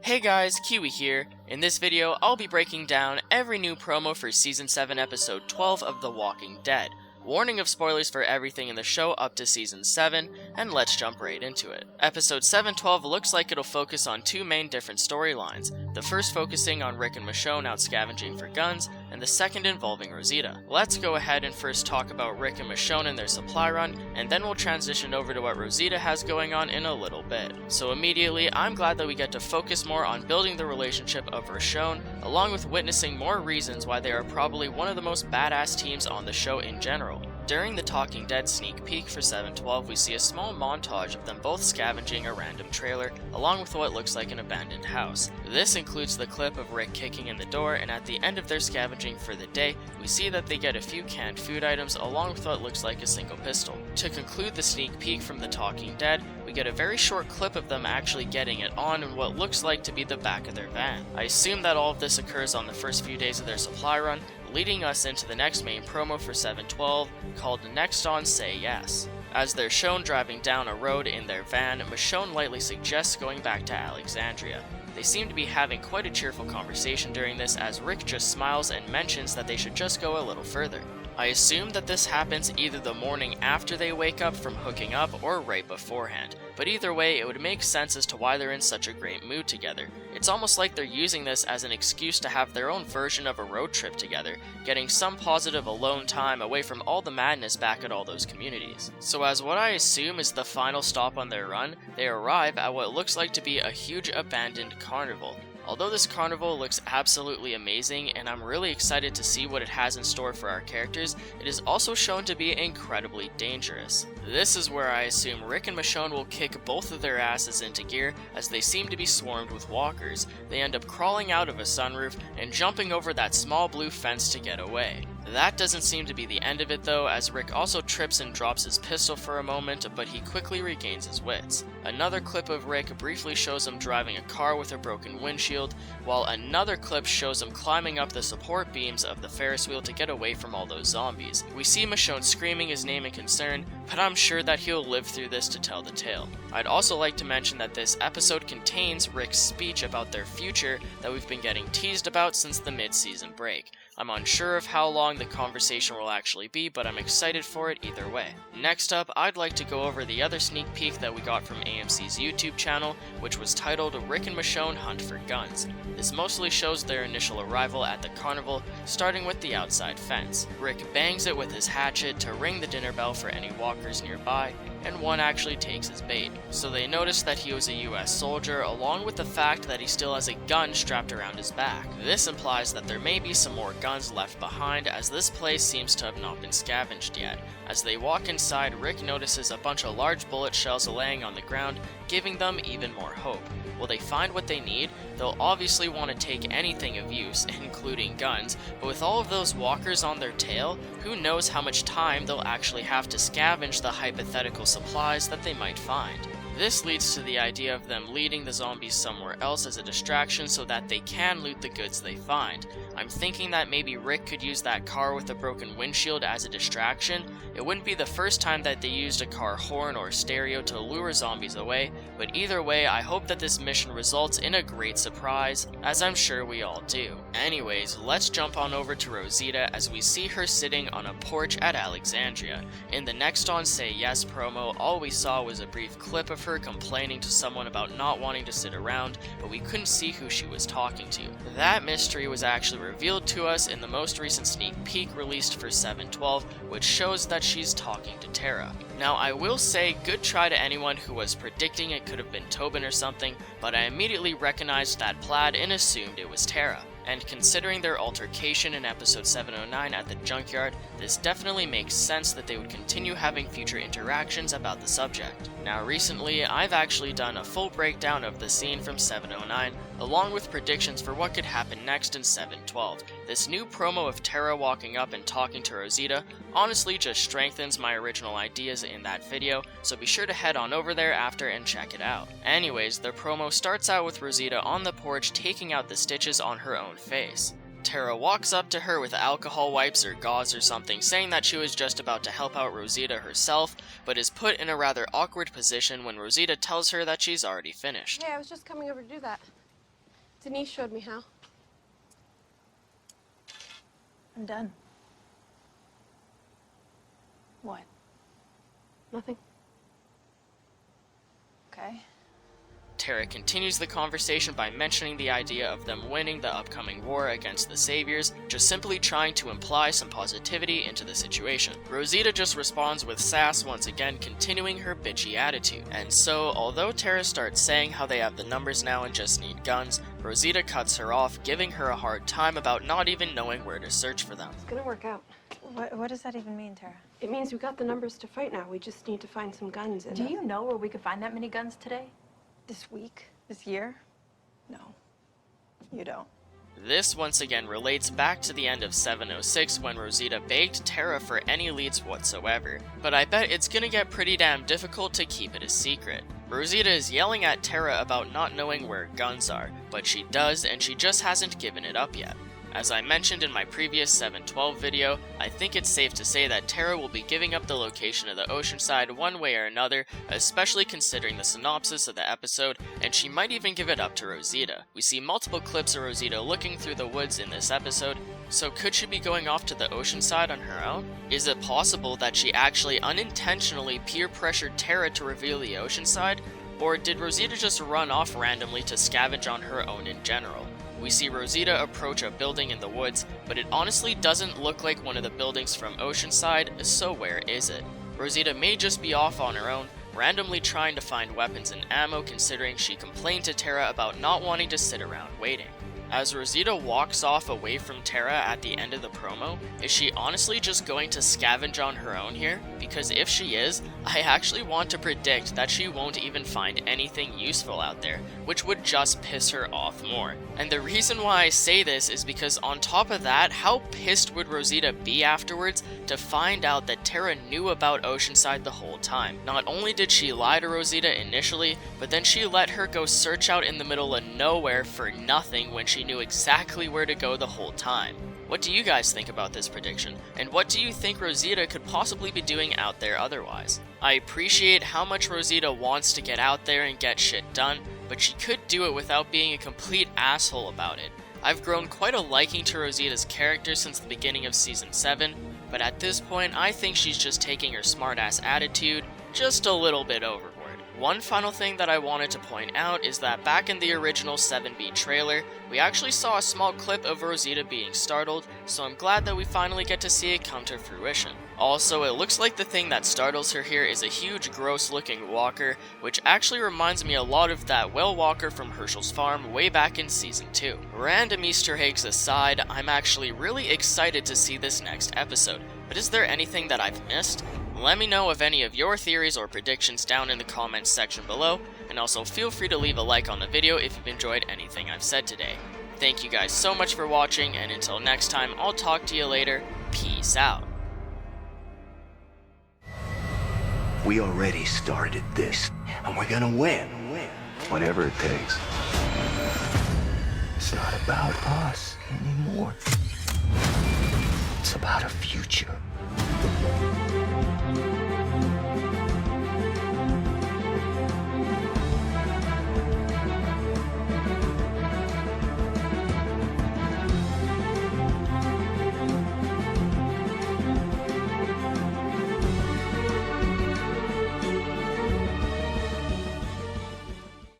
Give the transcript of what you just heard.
Hey guys, Kiwi here. In this video, I'll be breaking down every new promo for Season 7 Episode 12 of The Walking Dead. Warning of spoilers for everything in the show up to Season 7, and let's jump right into it. Episode 7-12 looks like it'll focus on two main different storylines, the first focusing on Rick and Michonne out scavenging for guns, and the second involving Rosita. Let's go ahead and first talk about Rick and Michonne and their supply run, and then we'll transition over to what Rosita has going on in a little bit. So immediately, I'm glad that we get to focus more on building the relationship of Richonne, along with witnessing more reasons why they are probably one of the most badass teams on the show in general. During the Talking Dead sneak peek for 7-12, we see a small montage of them both scavenging a random trailer, along with what looks like an abandoned house. This includes the clip of Rick kicking in the door, and at the end of their scavenging for the day, we see that they get a few canned food items along with what looks like a single pistol. To conclude the sneak peek from the Talking Dead, we get a very short clip of them actually getting it on in what looks like to be the back of their van. I assume that all of this occurs on the first few days of their supply run, leading us into the next main promo for 7-12, called Next on Say Yes. As they're shown driving down a road in their van, Michonne lightly suggests going back to Alexandria. They seem to be having quite a cheerful conversation during this, as Rick just smiles and mentions that they should just go a little further. I assume that this happens either the morning after they wake up from hooking up or right beforehand, but either way it would make sense as to why they're in such a great mood together. It's almost like they're using this as an excuse to have their own version of a road trip together, getting some positive alone time away from all the madness back at all those communities. So as what I assume is the final stop on their run, they arrive at what looks like to be a huge abandoned carnival. Although this carnival looks absolutely amazing and I'm really excited to see what it has in store for our characters, it is also shown to be incredibly dangerous. This is where I assume Rick and Michonne will kick both of their asses into gear, as they seem to be swarmed with walkers. They end up crawling out of a sunroof and jumping over that small blue fence to get away. That doesn't seem to be the end of it though, as Rick also trips and drops his pistol for a moment, but he quickly regains his wits. Another clip of Rick briefly shows him driving a car with a broken windshield, while another clip shows him climbing up the support beams of the Ferris wheel to get away from all those zombies. We see Michonne screaming his name in concern, but I'm sure that he'll live through this to tell the tale. I'd also like to mention that this episode contains Rick's speech about their future that we've been getting teased about since the mid-season break. I'm unsure of how long the conversation will actually be, but I'm excited for it either way. Next up, I'd like to go over the other sneak peek that we got from AMC's YouTube channel, which was titled Rick and Michonne Hunt for Guns. This mostly shows their initial arrival at the carnival, starting with the outside fence. Rick bangs it with his hatchet to ring the dinner bell for any walkers nearby, and one actually takes his bait. So they notice that he was a US soldier, along with the fact that he still has a gun strapped around his back. This implies that there may be some more guns left behind, as this place seems to have not been scavenged yet. As they walk inside, Rick notices a bunch of large bullet shells laying on the ground, giving them even more hope. Will they find what they need? They'll obviously want to take anything of use, including guns, but with all of those walkers on their tail, who knows how much time they'll actually have to scavenge the hypothetical supplies that they might find. This leads to the idea of them leading the zombies somewhere else as a distraction so that they can loot the goods they find. I'm thinking that maybe Rick could use that car with a broken windshield as a distraction. It wouldn't be the first time that they used a car horn or stereo to lure zombies away, but either way, I hope that this mission results in a great surprise, as I'm sure we all do. Anyways, let's jump on over to Rosita as we see her sitting on a porch at Alexandria. In the Next on Say Yes promo, all we saw was a brief clip of her complaining to someone about not wanting to sit around, but we couldn't see who she was talking to. That mystery was actually revealed to us in the most recent sneak peek released for 7-12, which shows that she's talking to Tara. Now I will say good try to anyone who was predicting it could have been Tobin or something, but I immediately recognized that plaid and assumed it was Tara. And considering their altercation in episode 709 at the junkyard, this definitely makes sense that they would continue having future interactions about the subject. Now recently, I've actually done a full breakdown of the scene from 709, along with predictions for what could happen next in 7-12. This new promo of Tara walking up and talking to Rosita honestly just strengthens my original ideas in that video, so be sure to head on over there after and check it out. Anyways, the promo starts out with Rosita on the porch taking out the stitches on her own face. Tara walks up to her with alcohol wipes or gauze or something, saying that she was just about to help out Rosita herself, but is put in a rather awkward position when Rosita tells her that she's already finished. Hey, I was just coming over to do that. Denise showed me how. I'm done. What? Nothing. Okay. Tara continues the conversation by mentioning the idea of them winning the upcoming war against the Saviors, just simply trying to imply some positivity into the situation. Rosita just responds with sass, once again continuing her bitchy attitude. And so, although Tara starts saying how they have the numbers now and just need guns, Rosita cuts her off, giving her a hard time about not even knowing where to search for them. It's gonna work out. What does that even mean, Tara? It means we got the numbers to fight now. We just need to find some guns. Do you know where we could find that many guns today? This week? This year? No. You don't. This once again relates back to the end of 706 when Rosita begged Tara for any leads whatsoever, but I bet it's gonna get pretty damn difficult to keep it a secret. Rosita is yelling at Tara about not knowing where guns are, but she does, and she just hasn't given it up yet. As I mentioned in my previous 712 video, I think it's safe to say that Tara will be giving up the location of the Oceanside one way or another, especially considering the synopsis of the episode, and she might even give it up to Rosita. We see multiple clips of Rosita looking through the woods in this episode, so could she be going off to the Oceanside on her own? Is it possible that she actually unintentionally peer pressured Tara to reveal the Oceanside? Or did Rosita just run off randomly to scavenge on her own in general? We see Rosita approach a building in the woods, but it honestly doesn't look like one of the buildings from Oceanside, so where is it? Rosita may just be off on her own, randomly trying to find weapons and ammo considering she complained to Tara about not wanting to sit around waiting. As Rosita walks off away from Tara at the end of the promo, is she honestly just going to scavenge on her own here? Because if she is, I actually want to predict that she won't even find anything useful out there, which would just piss her off more. And the reason why I say this is because on top of that, how pissed would Rosita be afterwards to find out that Tara knew about Oceanside the whole time? Not only did she lie to Rosita initially, but then she let her go search out in the middle of nowhere for nothing when she knew exactly where to go the whole time. What do you guys think about this prediction? And what do you think Rosita could possibly be doing out there otherwise? I appreciate how much Rosita wants to get out there and get shit done, but she could do it without being a complete asshole about it. I've grown quite a liking to Rosita's character since the beginning of Season 7, but at this point I think she's just taking her smartass attitude just a little bit overboard. One final thing that I wanted to point out is that back in the original 7B trailer, we actually saw a small clip of Rosita being startled, so I'm glad that we finally get to see it come to fruition. Also, it looks like the thing that startles her here is a huge gross looking walker, which actually reminds me a lot of that well walker from Herschel's farm way back in Season 2. Random Easter eggs aside, I'm actually really excited to see this next episode, but is there anything that I've missed? Let me know of any of your theories or predictions down in the comments section below, and also feel free to leave a like on the video if you've enjoyed anything I've said today. Thank you guys so much for watching, and until next time, I'll talk to you later. Peace out. We already started this, and we're gonna win. Whatever it takes. It's not about us anymore. It's about a future.